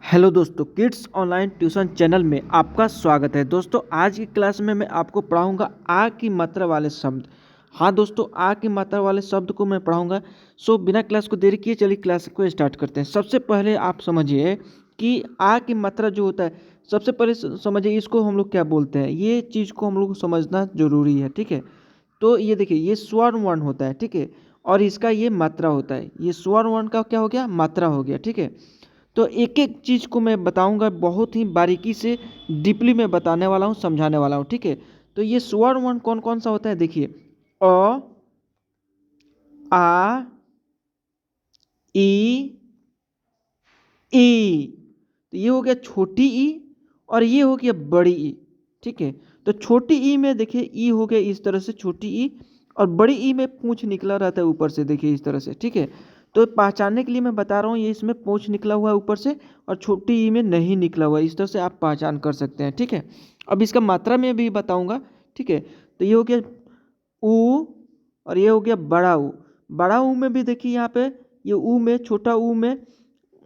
Hello दोस्तों, kids online tuition channel में आपका स्वागत है। दोस्तों, आज की क्लास में मैं आपको पढ़ाऊंगा आ की मात्रा वाले शब्द। हाँ दोस्तों, आ की मात्रा वाले शब्द को मैं पढ़ाऊंगा। सो बिना क्लास को देरी किए चलिए क्लास को स्टार्ट करते हैं। सबसे पहले आप समझिए कि आ की मात्रा जो होता है, सबसे पहले समझिए इसको हम लोग क्या बोलते हैं। ये चीज़ को हम लोग को समझना जरूरी है, ठीक है। तो ये देखिए, ये स्वर्ण वर्ण होता है, ठीक है, और इसका ये मात्रा होता है। ये स्वर्ण वर्ण का क्या हो गया, मात्रा हो गया, ठीक है। तो एक एक चीज़ को मैं बताऊंगा, बहुत ही बारीकी से डीपली मैं बताने वाला हूँ, समझाने वाला हूँ, ठीक है। तो ये स्वर्ण वर्ण कौन कौन सा होता है, देखिए अ, आ, ई, ई। तो ये हो गया छोटी ई और ये हो गया बड़ी ई, ठीक है। तो छोटी ई में देखिए ई हो गया इस तरह से छोटी ई, और बड़ी ई में पूंछ निकला रहता है ऊपर से, देखिए इस तरह से, ठीक है। तो पहचानने के लिए मैं बता रहा हूँ, ये इसमें पूंछ निकला हुआ है ऊपर से और छोटी ई में नहीं निकला हुआ है। इस तरह से आप पहचान कर सकते हैं, ठीक है। अब इसका मात्रा में भी बताऊंगा, ठीक है। तो ये हो गया ऊ और ये हो गया बड़ा ऊ। बड़ा ऊ में भी देखिए यहाँ पे ये ऊ में, छोटा ऊ में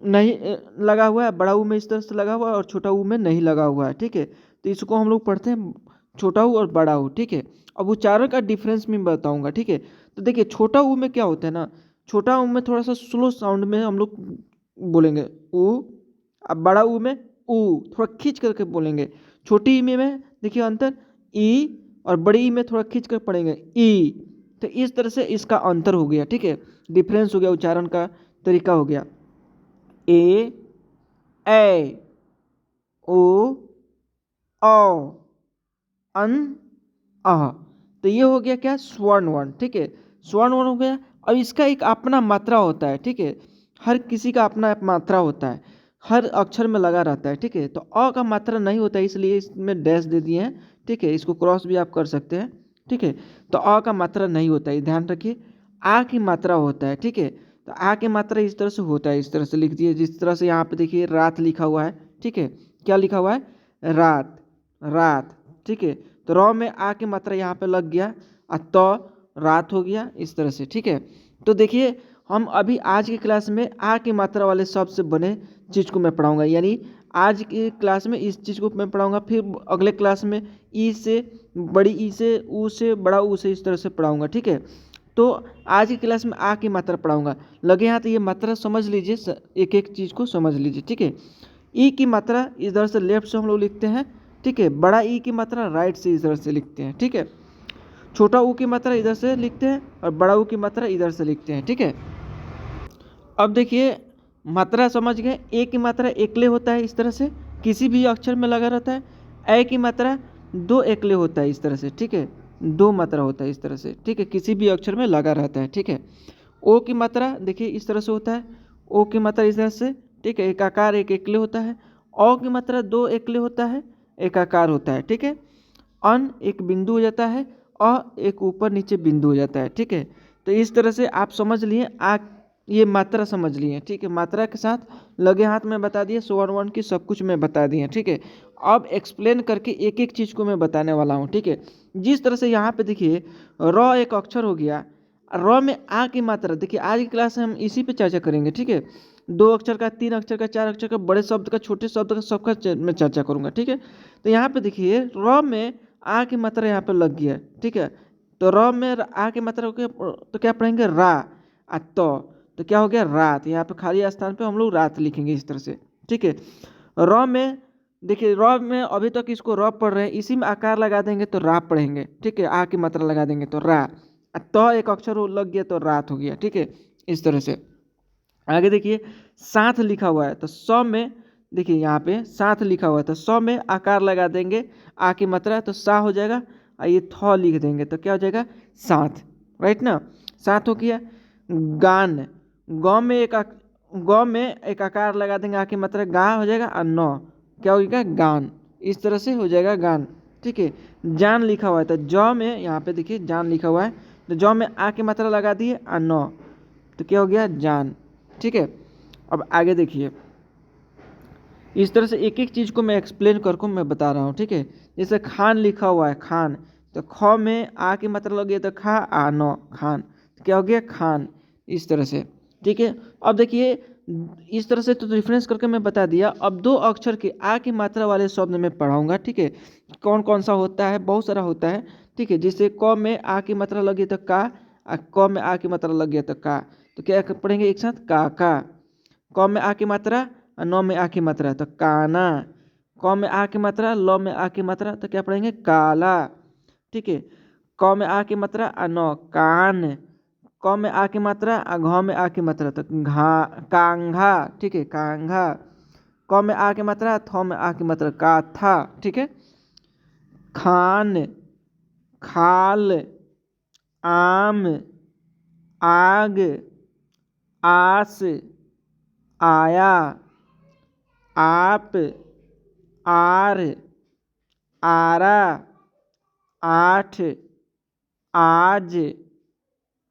नहीं लगा हुआ है, बड़ा ऊ में इस तरह से लगा हुआ है और छोटा ऊ में नहीं लगा हुआ है, ठीक है। तो इसको हम लोग पढ़ते हैं छोटा ऊ और बड़ा ऊ, ठीक है। अब उच्चारण का डिफरेंस मैं बताऊंगा, ठीक है। तो देखिए छोटा ऊ में क्या होता है ना, छोटा ऊ में थोड़ा सा स्लो साउंड में हम लोग बोलेंगे ऊ। अब बड़ा ऊ में ऊ थोड़ा खींच करके बोलेंगे। छोटी ई में देखिए अंतर ई, और बड़ी ई में थोड़ा खींच कर पढ़ेंगे ई। तो इस तरह से इसका अंतर हो गया, ठीक है, डिफरेंस हो गया, उच्चारण का तरीका हो गया। ए, ए, ओ, औ, अन, अह। तो ये हो गया क्या, स्वर्ण वर्ण, ठीक है। स्वर्ण वर्ण हो गया। अब इसका एक अपना मात्रा होता है, ठीक है। हर किसी का अपना मात्रा होता है, हर अक्षर में लगा रहता है, ठीक है। तो अ का मात्रा नहीं होता है, इसलिए इसमें डैश दे दिए हैं, ठीक है। इसको क्रॉस भी आप कर सकते हैं, ठीक है। तो अ का मात्रा नहीं होता है, ध्यान रखिए। आ की मात्रा होता है, ठीक है। तो आ की मात्रा इस तरह से होता है, इस तरह से लिख दिए, जिस तरह से यहाँ पे देखिए रात लिखा हुआ है, ठीक है। क्या लिखा हुआ है, रात, रात, ठीक है। तो रॉ में आ की मात्रा यहाँ पे लग गया और तो रात हो गया, इस तरह से, ठीक है। तो देखिए हम अभी आज की क्लास में आ की मात्रा वाले शब्द से बने चीज़ को मैं पढ़ाऊंगा, यानी आज की क्लास में इस चीज़ को मैं पढ़ाऊंगा, फिर अगले क्लास में ई से, बड़ी ई से, ऊ से, बड़ा ऊ से, इस तरह से पढ़ाऊंगा, ठीक है। तो आज की क्लास में आ की मात्रा पढ़ाऊंगा। लगे हाथ ये मात्रा समझ लीजिए, एक एक चीज़ को समझ लीजिए, ठीक है। ई की मात्रा इधर से लेफ्ट से हम लोग लिखते हैं, ठीक है। बड़ा ई की मात्रा राइट से इधर से लिखते हैं, ठीक है। छोटा ऊ की मात्रा इधर से लिखते हैं और बड़ा ऊ की मात्रा इधर से लिखते हैं, ठीक है। अब देखिए मात्रा समझ गए। ए की मात्रा एकले होता है, इस तरह से किसी भी अक्षर में लगा रहता है। ए की मात्रा दो एकले होता है, इस तरह से, ठीक है। दो मात्रा होता है इस तरह से, ठीक है, किसी भी अक्षर में लगा रहता है, ठीक है। ओ की मात्रा देखिए इस तरह से होता है। ओ की मात्रा इस तरह से, ठीक है, एक आकार एक एकले होता है। औ की मात्रा दो एकले होता है, एक आकार होता है, ठीक है। अन एक बिंदु हो जाता है, अ एक ऊपर नीचे बिंदु हो जाता है, ठीक है। तो इस तरह से आप समझ लिए, आ ये मात्रा समझ लिए, ठीक है। मात्रा के साथ लगे हाथ में बता दिए, स्वर्ण वर्ण की सब कुछ मैं बता दिए, ठीक है। अब एक्सप्लेन करके एक एक चीज़ को मैं बताने वाला हूँ, ठीक है। जिस तरह से यहाँ पे देखिए र एक अक्षर हो गया, र में आ की मात्रा देखिए, आज की क्लास में हम इसी पे चर्चा करेंगे, ठीक है। दो अक्षर का, तीन अक्षर का, चार अक्षर का, बड़े शब्द का, छोटे शब्द का, सबका मैं चर्चा करूंगा, ठीक है। तो यहाँ पे देखिए र में आ की मात्रा यहाँ पे लग गया, ठीक है। तो र में आ की मात्रा तो क्या पढ़ेंगे, रा। तो क्या हो गया, रात। यहाँ पे खाली स्थान पे हम लोग रात लिखेंगे इस तरह से, ठीक है। र में देखिए, र में अभी तक इसको र पढ़ रहे हैं, इसी में आकार लगा देंगे तो रा पढ़ेंगे, ठीक है। आ की मात्रा लगा देंगे तो रा। एक अक्षर लग गया तो रात हो गया, ठीक है, इस तरह से। आगे देखिए साथ लिखा हुआ है, तो स में देखिए यहाँ पे साथ लिखा हुआ है, तो स में आकार लगा देंगे, आ की मात्रा तो सा हो जाएगा, और ये थ लिख देंगे तो क्या हो जाएगा, साथ, राइट ना। साथ हो गया। गान, ग में एक आकार लगा देंगे, आ की मात्रा गा हो जाएगा, और न क्या हो जाएगा, गान। इस तरह से हो जाएगा गान, ठीक है। जान लिखा हुआ है, तो ज में यहाँ पे देखिए जान लिखा हुआ है, तो ज में आ की मात्रा लगा दिए, और न तो क्या हो गया, जान, ठीक है। अब आगे देखिए, इस तरह से एक एक चीज़ को मैं एक्सप्लेन करके मैं बता रहा हूँ, ठीक है। जैसे खान लिखा हुआ है, खान, तो ख में आ की मात्रा लग गया तो खा, आ न खान, तो क्या हो गया, खान, इस तरह से, ठीक है। अब देखिए इस तरह से तो डिफरेंस करके मैं बता दिया। अब दो अक्षर के आ की मात्रा वाले शब्द में पढ़ाऊंगा, ठीक है। कौन कौन सा होता है, बहुत सारा होता है, ठीक है। जैसे क में आ की मात्रा लगी तो का, क में आ की मात्रा लग गया तो का, तो क्या पढ़ेंगे एक साथ, का। क में आ की मात्रा और न में आ की मात्रा तो काना। क में आ की मात्रा, ल में आ की मात्रा तो क्या पढ़ेंगे, काला, ठीक है। क में आ की मात्रा और न, कान। क में आ की मात्रा और घ में आ की मात्रा तो कांघा, ठीक है, कांघा। क में आ की मात्रा, थ में आ की मात्रा काथा, ठीक है। खान, खाल, आम, आग, आस, आया, आप, आर, आरा, आठ, आज,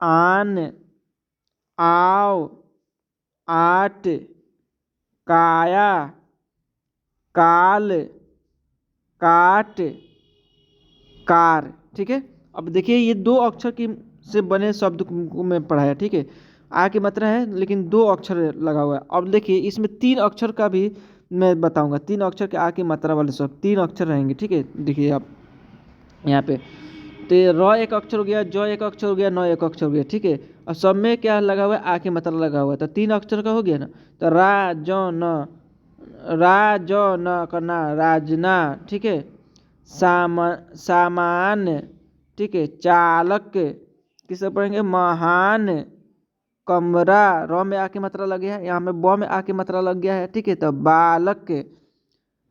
आन, आओ, आट, काया, काल, काट, कार, ठीक है। अब देखिए ये दो अक्षर की से बने शब्द को मैं पढ़ाया, ठीक है। आ की मात्रा है लेकिन दो अक्षर लगा हुआ है। अब देखिए इसमें तीन अक्षर का भी मैं बताऊंगा, तीन अक्षर के आ की मात्रा वाले शब्द तीन अक्षर रहेंगे, ठीक है। देखिए आप यहाँ पे तो र एक अक्षर हो गया, ज एक अक्षर हो गया, न एक अक्षर हो गया, ठीक है। और सब में क्या लगा हुआ है, आ की मात्रा लगा हुआ है, तो तीन अक्षर का हो गया ना। तो रा ज न, रा ज न करना राजना, ठीक है। सामान, ठीक है। चालक किसे पढ़ेंगे, महान। कमरा, र में आ की मात्रा लग गया है, यहाँ में ब में आ की मात्रा लग गया है, ठीक है। तो बालक।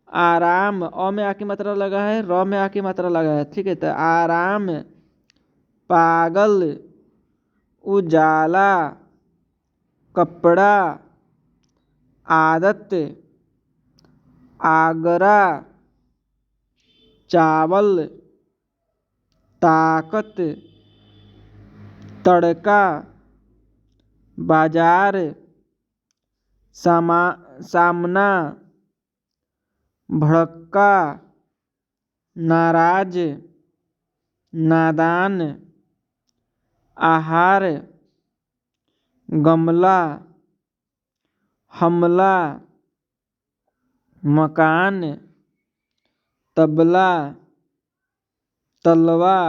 आराम, अ में आ की मात्रा लगा है, र में आ की मात्रा लगा है, ठीक है। तो आराम। पागल, उजाला, कपड़ा, आदत, आगरा, चावल, ताकत, तड़का, बाजार, सामना, भड़का, नाराज, नादान, आहार, गमला, हमला, मकान, तबला, तलवा,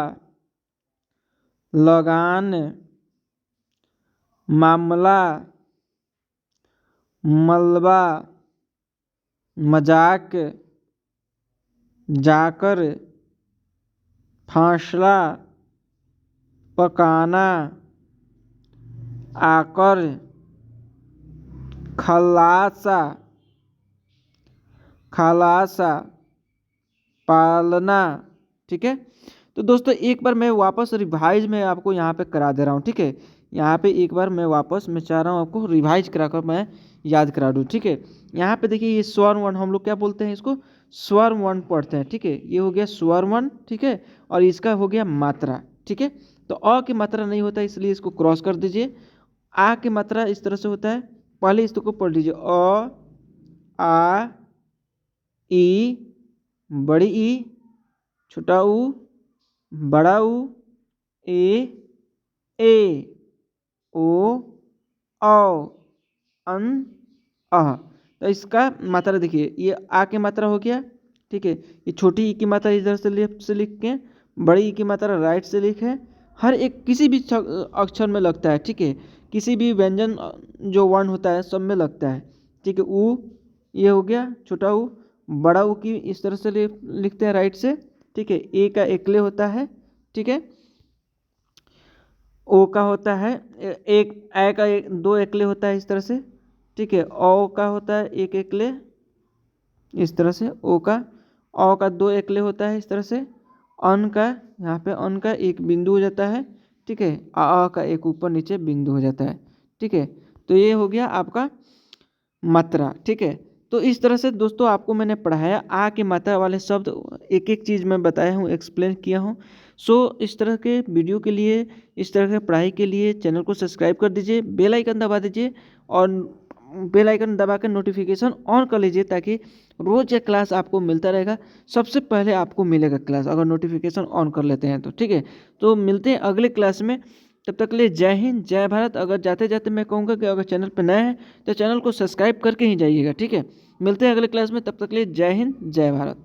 लगान, मामला, मलबा, मजाक, जाकर, फासला, पकाना, आकर, खलासा, खलासा, पालना, ठीक है। तो दोस्तों एक बार मैं वापस रिवाइज में आपको यहाँ पे करा दे रहा हूँ, ठीक है। यहाँ पे एक बार मैं वापस मैं चाह रहा हूँ आपको रिवाइज कराकर मैं याद करा दूँ, ठीक है। यहाँ पे देखिए ये स्वर वर्ण हम लोग क्या बोलते हैं, इसको स्वर वर्ण पढ़ते हैं, ठीक है। ये हो गया स्वर वर्ण, ठीक है। और इसका हो गया मात्रा, ठीक है। तो अ की मात्रा नहीं होता इसलिए इसको क्रॉस कर दीजिए। आ की मात्रा इस तरह से होता है, पहले इसको पढ़ लीजिए, अ, आ, ई, बड़ी ई, छोटा ऊ, बड़ा ऊ, ए, ओ, औ, अन, अह। तो इसका मात्रा देखिए, ये आ की मात्रा हो गया, ठीक है। ये छोटी ई की मात्रा इधर से लेफ्ट से लिख के, बड़ी ई की मात्रा राइट से लिखे। हर एक किसी भी अक्षर में लगता है, ठीक है। किसी भी व्यंजन जो वर्ण होता है सब में लगता है, ठीक है। ऊ, ये हो गया छोटा ऊ। बड़ा ऊ की इस तरह से लिखते हैं राइट से, ठीक है। ए का एकले होता है, ठीक है। ओ का होता है एक, ए का दो एकले होता है इस तरह से, ठीक है। औ का होता है एक एकले इस तरह से, ओ का, औ का दो एकले होता है इस तरह से, अन का यहाँ पे अन का एक बिंदु हो जाता है, ठीक है। आ का एक ऊपर नीचे बिंदु हो जाता है, ठीक है। तो ये हो गया आपका मात्रा, ठीक है। तो इस तरह से दोस्तों आपको मैंने पढ़ाया आ की मात्रा वाले शब्द, एक एक चीज़ मैं बताया हूँ, एक्सप्लेन किया हूँ। सो इस तरह के वीडियो के लिए, इस तरह के पढ़ाई के लिए चैनल को सब्सक्राइब कर दीजिए, बेल आइकन दबा दीजिए और बेल आइकन दबा कर नोटिफिकेशन ऑन कर लीजिए ताकि रोज़ एक क्लास आपको मिलता रहेगा। सबसे पहले आपको मिलेगा क्लास अगर नोटिफिकेशन ऑन कर लेते हैं तो, ठीक है। तो मिलते हैं अगले क्लास में। तब तक के लिए जय हिंद जय भारत। अगर जाते जाते मैं कहूँगा कि अगर चैनल पर नए हैं तो चैनल को सब्सक्राइब करके ही जाइएगा, ठीक है। मिलते हैं अगले क्लास में, तब तक के लिए जय हिंद जय भारत।